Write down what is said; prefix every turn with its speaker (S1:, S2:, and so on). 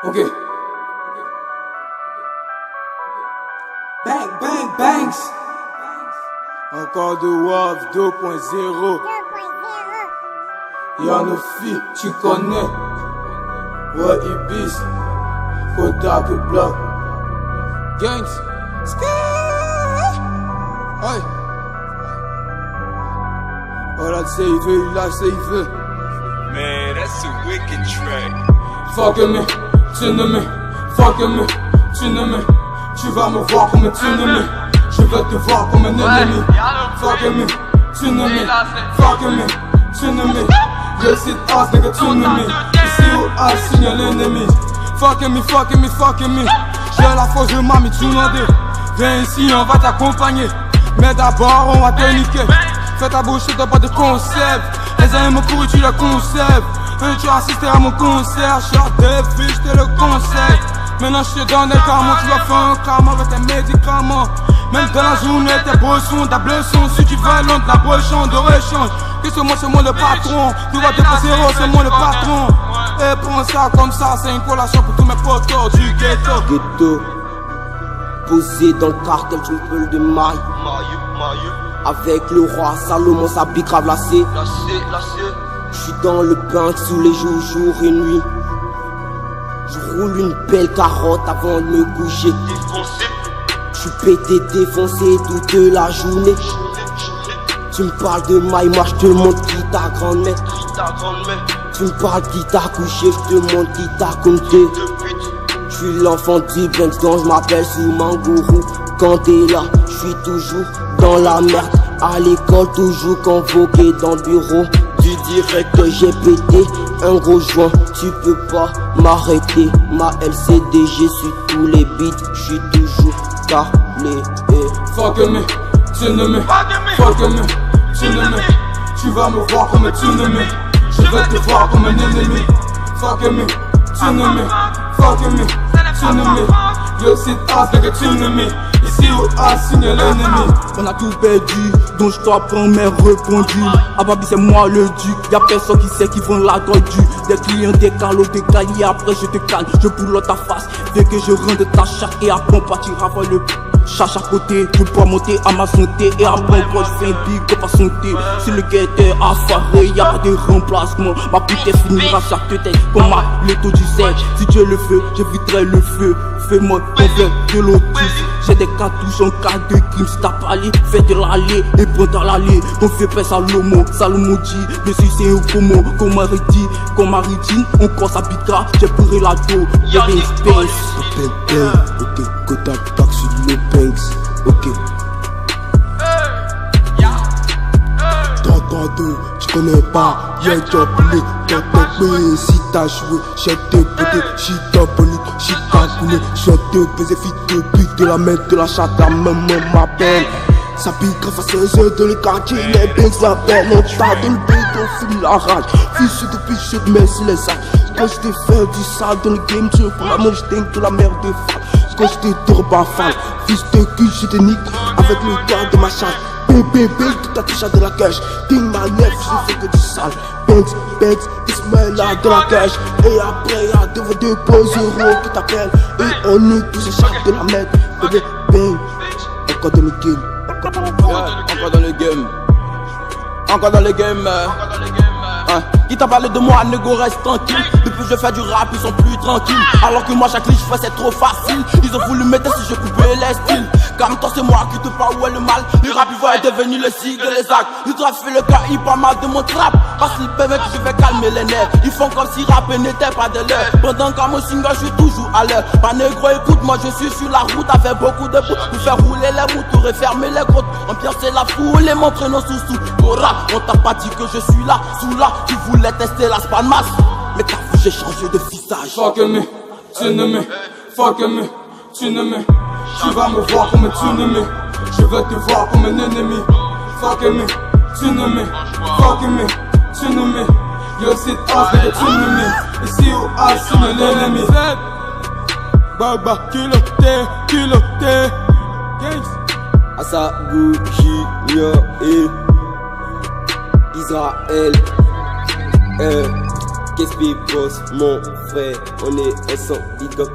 S1: Ok. Bang, bang, bangs. Encore de WAV 2.0. Y'a nos filles, tu connais. Ouais, Ibis. Kodak et Block. Gangs. Hey. Oh là, c'est il veut, il lâche, c'est il veut.
S2: Man, that's a wicked track.
S1: Fuck me, tu ne me, fuck me, tu ne me, tu vas me voir comme un ennemi. Je vais te voir comme un ennemi. Fuck me, tu ne me, fuck me, tu ne me. Je suis as nigga, tu ne me. Ici où I signe l'ennemi. Fuck me, fuck me, fuck me. J'ai la force de mamie, tu m'en dis. Viens ici, on va t'accompagner. Mais d'abord, on va te niquer. Fais ta bouche, t'as pas de concept. Les amis me courent, tu les conserves. Tu as assisté à mon concert, je suis à défi, je te le conseille. Maintenant je te donne des carmons, tu vas faire un karma avec tes médicaments. Même dans la journée, tes boissons, ta blesson. Si tu veux l'onde, la boisson de rechange. Que c'est moi le patron. Tu vas te passer, c'est moi le patron. Et prends ça comme ça, c'est une collation pour tous mes potos du ghetto.
S3: Ghetto, posé dans le cartel, tu me peux de maille. Avec le roi Salomon, sa bille grave lacée. J'suis dans le bain sous les jours, jour et nuit. J'roule une belle carotte avant de me coucher. J'suis pété, défoncé toute la journée. Tu me parles de maille, moi j'te montre qui ta grand-mère. Tu me parles qui t'a couché, j'te montre qui t'a compté. J'suis l'enfant du Banks dont j'm'appelle sous Mangourou. Quand t'es là, j'suis toujours dans la merde. À l'école, toujours convoqué dans le bureau du direct. J'ai pété un gros joint, tu peux pas m'arrêter. Ma LCDG sur tous les beats, j'suis toujours calé.
S1: Fuck me, tu ne me, fuck me, tu ne me. Tu vas me voir comme un ennemi. Je vais te voir comme un ennemi. Fuck me, tu ne me, fuck me, tu ne me. Yo, c'est as nigga, tu ne me. Ici où I signe l'ennemi.
S4: On a tout perdu, donc je dois prendre mes répondus. Ah baby c'est moi le duc, y'a personne qui sait qui vend la drogue du. Des clients des calots, des gailles, après je te calme, je boule ta face. Dès que je rentre ta chatte et après on partira voir le chache à côté. Je peux monter à ma santé et après quand je fais un big up à santé. Si le guetteur affairé, y'a pas de remplacement. Ma pute finira chaque tête comme ma l'étau du sel. Si Dieu le veut, j'éviterai le feu. Fais-moi ton verre de l'autisme. J'ai des cartouches en cas de crime. Si t'as pas allé, fais de l'allée et prends dans l'allée. Ton vieux père Salomon, Salomon dit. Je suis c'est un comment, comme Maridi, comme Maridine. Encore ça bitera, j'ai pourri la dos. Y'a des space.
S3: Ok, Kodak back sur le Banks. Ok. T'entends, tu connais pas. Y'a un job blé, t'entends. Si t'as joué, j'ai te pété. J'suis diabolique, j'suis cagoulé. J'ai te baiser, fille de but de la main de la chatte. La maman m'appelle. Ça pique grave à 16 heures de le quartier. Les Banks l'appellent. On t'a dans le béton, fume la rage. Fils de biche, de merci les sacs. Quand j'te fais du sale dans le game, tu pour la main, j't'aime de la merde de femme. Quand j'te tourne à fan, fils de cul, j'te nique avec le gars de ma chatte. Bébé, tout a touché de la cache. Ding ma lèvre, je fais que du sale. Banks, Ismaël là dans la cage. Et après, y'a devant 2.0 qui t'appelle. Et on est tous les chats de la merde. Bébé, bang, encore dans le game.
S4: Encore dans le game. Encore dans le game. Qui t'a parlé de moi, négo reste tranquille. Depuis que je fais du rap, ils sont plus tranquilles. Alors que moi, chaque ligne je fais, c'est trop facile. Ils ont voulu m'aider si je coupais les styles. Comme toi, c'est moi qui te parle, où est le mal. Le rap, il va être devenu le sigle et les actes. Ils trafiquent le cas, ils pas mal de mon trap. Parce qu'ils peuvent que je vais calmer les nerfs. Ils font comme si rap n'était pas de l'heure. Pendant qu'à mon single, je suis toujours à l'heure. Pas négro, écoute, moi je suis sur la route avec beaucoup de bouts. Pour faire rouler les moutons, refermer les grottes. Ambiancer la foule et montrer nos sous-sous. Cora, on t'a pas dit que je suis là, sous là. Tu voulais tester la spalmas, mais t'as vu, j'ai changé de visage.
S1: Fuck me, tu ne me, fuck me, tu ne me. Tu vas me voir comme un ennemi. Je vais te voir comme un ennemi. Fuck me, tu ne me, fuck me, tu ne me. Yo, c'est as nigga, tu ne me. Ici où I signe l'ennemi. Baba, kilo T. Gangs.
S3: Asabu, Junior et Israël. Qu'est-ce Respect boss, mon frère, on est ensemble, big up.